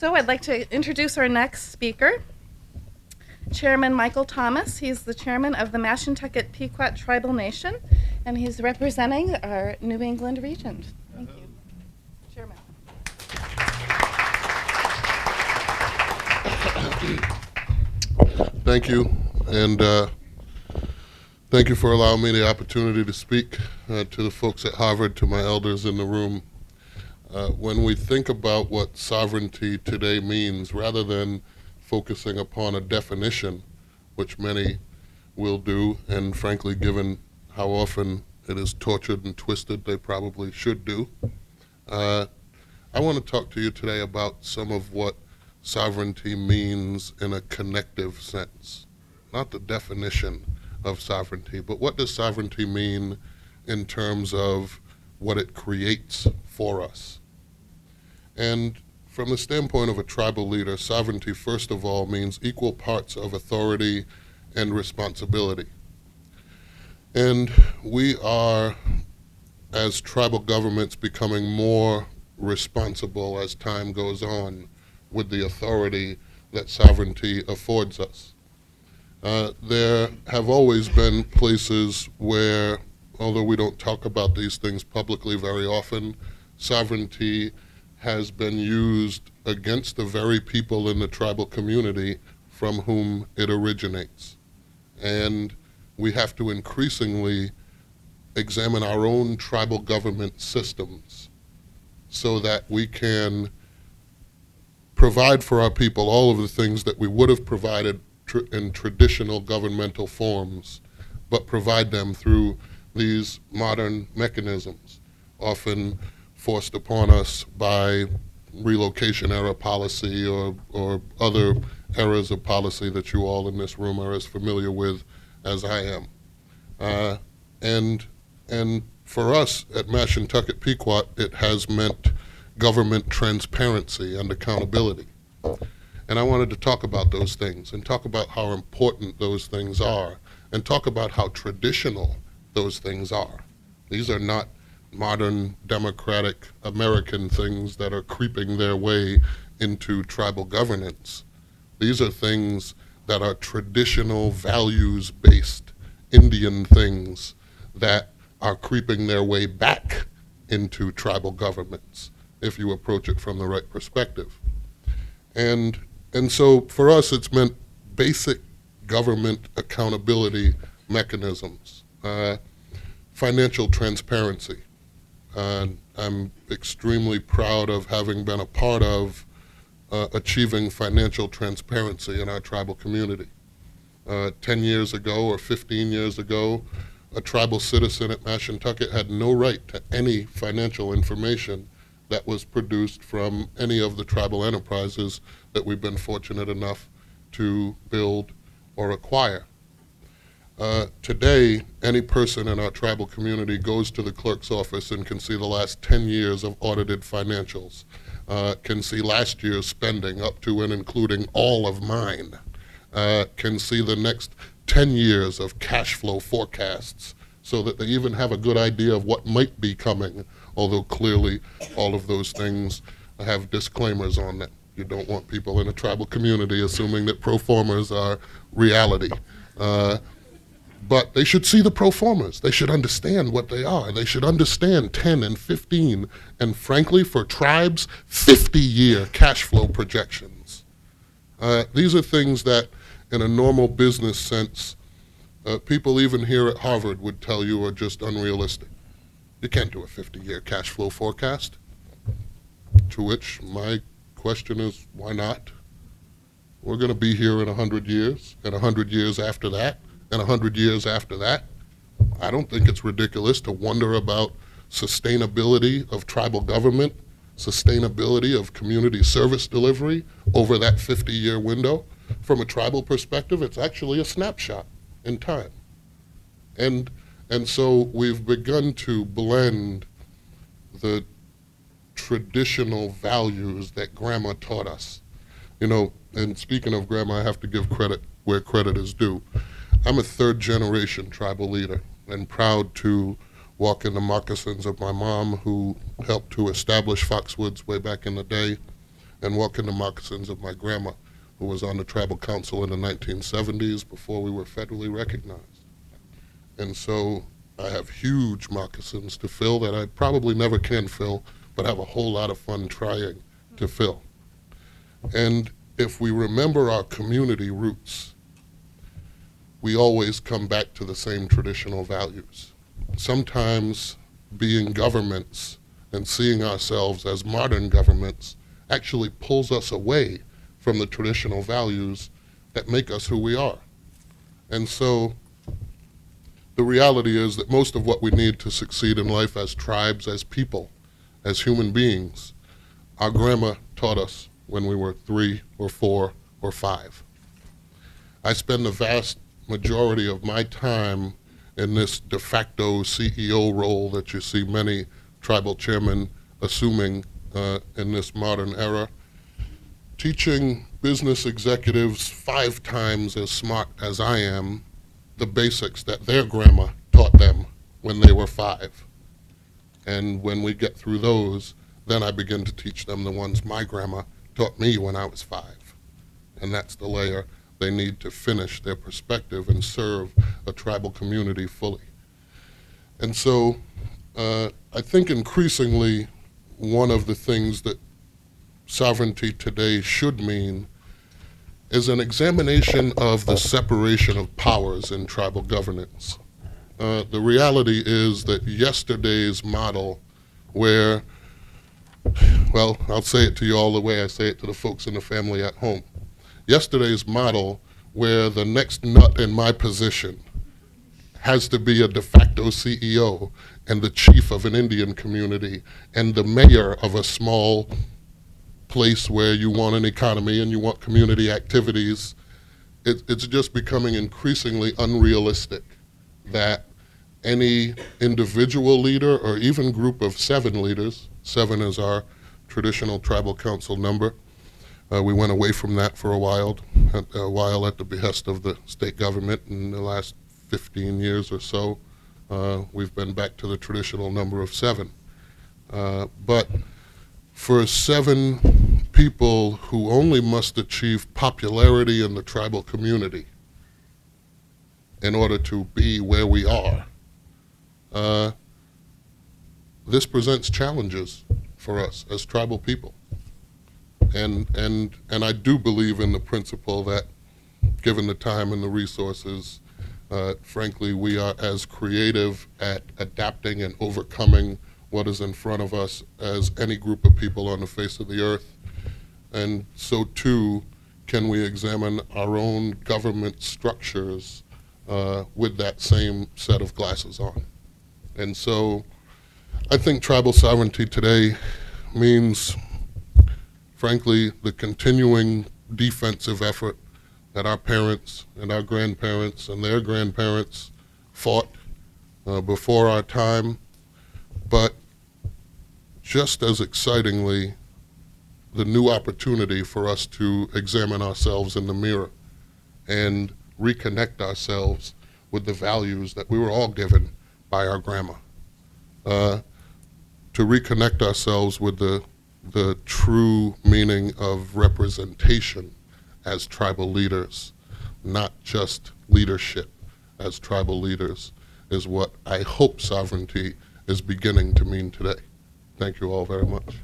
So I'd like to introduce our next speaker, Chairman Michael Thomas. He's the chairman of the Mashantucket Pequot Tribal Nation, and he's representing our New England region. Thank you. Chairman. Thank you, and thank you for allowing me the opportunity to speak to the folks at Harvard, to my elders in the room. When we think about what sovereignty today means, rather than focusing upon a definition, which many will do, and frankly, given how often it is tortured and twisted, they probably should do, I want to talk to you today about some of what sovereignty means in a connective sense. Not the definition of sovereignty, but what does sovereignty mean in terms of what it creates for us? And from the standpoint of a tribal leader, sovereignty, first of all, means equal parts of authority and responsibility. And we are, as tribal governments, becoming more responsible as time goes on with the authority that sovereignty affords us. There have always been places where, although we don't talk about these things publicly very often, sovereignty has been used against the very people in the tribal community from whom it originates. And we have to increasingly examine our own tribal government systems so that we can provide for our people all of the things that we would have provided in traditional governmental forms, but provide them through these modern mechanisms, often forced upon us by relocation era policy or other eras of policy that you all in this room are as familiar with as I am. And for us at Mashantucket Pequot, it has meant government transparency and accountability. And I wanted to talk about those things and talk about how important those things are and talk about how traditional those things are. These are not modern democratic American things that are creeping their way into tribal governance. These are things that are traditional values-based Indian things that are creeping their way back into tribal governments if you approach it from the right perspective. And so for us, it's meant basic government accountability mechanisms, financial transparency. I'm extremely proud of having been a part of achieving financial transparency in our tribal community. 10 years ago or 15 years ago, a tribal citizen at Mashantucket had no right to any financial information that was produced from any of the tribal enterprises that we've been fortunate enough to build or acquire. Today, any person in our tribal community goes to the clerk's office and can see the last 10 years of audited financials, can see last year's spending up to and including all of mine, can see the next 10 years of cash flow forecasts so that they even have a good idea of what might be coming, although clearly all of those things have disclaimers on them. You don't want people in a tribal community assuming that pro formas are reality. But they should see the pro formas. They should understand what they are. They should understand 10 and 15, and frankly, for tribes, 50-year cash flow projections. These are things that, in a normal business sense, people even here at Harvard would tell you are just unrealistic. You can't do a 50-year cash flow forecast. To which my question is, why not? We're going to be here in 100 years, and 100 years after that, and 100 years after that. I don't think it's ridiculous to wonder about sustainability of tribal government, sustainability of community service delivery over that 50-year window. From a tribal perspective, it's actually a snapshot in time. And so we've begun to blend the traditional values that Grandma taught us. You know, and speaking of Grandma, I have to give credit where credit is due. I'm a third-generation tribal leader and proud to walk in the moccasins of my mom, who helped to establish Foxwoods way back in the day, and walk in the moccasins of my grandma, who was on the tribal council in the 1970s before we were federally recognized. And so I have huge moccasins to fill that I probably never can fill, but have a whole lot of fun trying to fill. And if we remember our community roots, we always come back to the same traditional values. Sometimes being governments and seeing ourselves as modern governments actually pulls us away from the traditional values that make us who we are. And so the reality is that most of what we need to succeed in life as tribes, as people, as human beings, our grandma taught us when we were 3 or 4 or 5. I spend the vast majority of my time in this de facto CEO role that you see many tribal chairmen assuming in this modern era, teaching business executives 5 times as smart as I am the basics that their grandma taught them when they were 5. And when we get through those, then I begin to teach them the ones my grandma taught me when I was 5. And that's the layer they need to finish their perspective and serve a tribal community fully. And so I think increasingly one of the things that sovereignty today should mean is an examination of the separation of powers in tribal governance. The reality is that yesterday's model where, well, I'll say it to you all the way I say it to the folks in the family at home. Yesterday's model where the next nut in my position has to be a de facto CEO and the chief of an Indian community and the mayor of a small place where you want an economy and you want community activities. It's just becoming increasingly unrealistic that any individual leader or even group of 7 leaders, 7 is our traditional tribal council number. We went away from that for a while at the behest of the state government. In the last 15 years or so, we've been back to the traditional number of 7. But for 7 people who only must achieve popularity in the tribal community in order to be where we are, this presents challenges for us as tribal people. And I do believe in the principle that given the time and the resources, frankly, we are as creative at adapting and overcoming what is in front of us as any group of people on the face of the earth. And so too can we examine our own government structures with that same set of glasses on. And so I think tribal sovereignty today means, frankly, the continuing defensive effort that our parents and our grandparents and their grandparents fought before our time, but just as excitingly, the new opportunity for us to examine ourselves in the mirror and reconnect ourselves with the values that we were all given by our grandma, to reconnect ourselves with the true meaning of representation as tribal leaders, not just leadership as tribal leaders, is what I hope sovereignty is beginning to mean today. Thank you all very much.